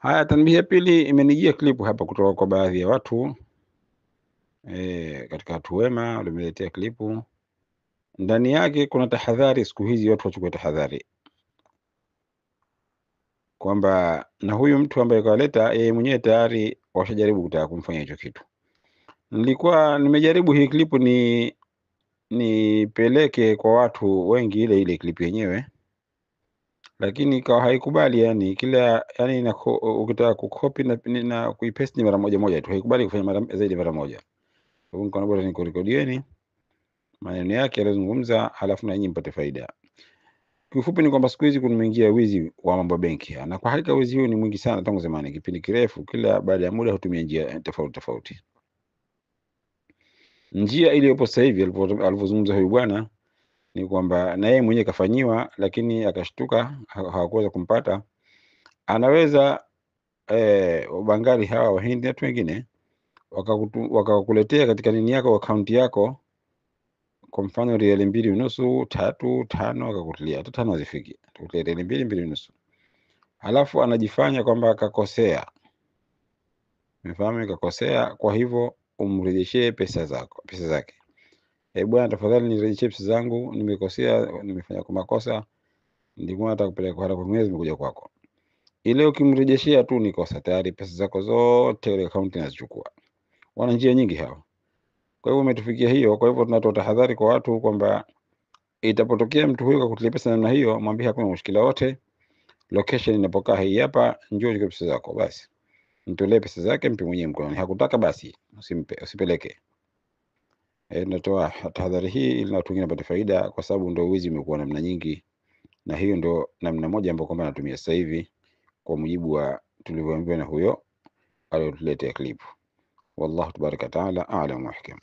Haya, tanbihi ya pili, imenijia klipu hapa kutoka kwa baadhi ya watu katika watu wema walimeletea klipu. Ndani yake kuna tahadhari. Siku hizi watu wachukue tahadhari kwamba na huyu mtu ambaye kawaleta yeye mwenyewe tayari washajaribu kutaka kumfanya hicho kitu. Nilikuwa nimejaribu hii klipu nipeleke kwa watu wengi ile klipu yenyewe, lakini ikawa haikubali. Yani kila ukitaka kukopi na kuipaste mara moja tu, haikubali kufanya zaidi mara moja. Kwa hiyo nikaona bora nikurekodieni maneno yake alizungumza, halafu na nyinyi mpate faida. Kifupi ni kwamba siku hizi kumeingia wizi wa mambo benki, na kwa hakika wizi huu ni mwingi sana tangu zamani, kipindi kirefu. Kila baada ya muda hutumia njia tofauti. Njia iliyopo sasa hivi alivyozungumza huyu bwana ni kwamba na yeye mwenyewe kafanyiwa, lakini akashtuka, hawakuweza kumpata. Anaweza Wabangali hawa Wahindi na watu wengine wakakuletea katika nini yako, akaunti yako, kwa mfano riali 2.5, 3, 5, akakutilia hata 5 hazifiki, tukuletea riali 2, 2.5, halafu anajifanya kwamba akakosea. Umefahamu? Kakosea, kwa hivyo umrejeshee pesa zake. Bwana, tafadhali nirejeshee pesa zangu, nimekosea, nimefanya kwa makosa, nilikuwa nataka kupeleka kwa haraka, mwezi nimekuja kwako. Ile ukimrejeshea tu ni kosa, tayari pesa zako zote ile akaunti inazichukua. Wana njia nyingi hao. Kwa hivyo umetufikia hiyo. Kwa hivyo tunatoa tahadhari kwa watu kwamba itapotokea mtu huyo kakutilia pesa namna hiyo, mwambie hakuna mushkila wote, location inapokaa hii hapa, njoo chukua pesa zako, basi mtolee pesa zake, mpe mwenyewe mkononi. Hakutaka basi usipeleke. Natoa tahadhari hii ili watu wengine wapate faida, kwa sababu ndio wizi umekuwa namna nyingi, na hiyo ndio namna moja ambayo kwamba natumia sasa hivi, kwa mujibu wa tulivyoambiwa na huyo aliyotuletea clip. Wallahu tabaraka taala a'lam wa ahkam.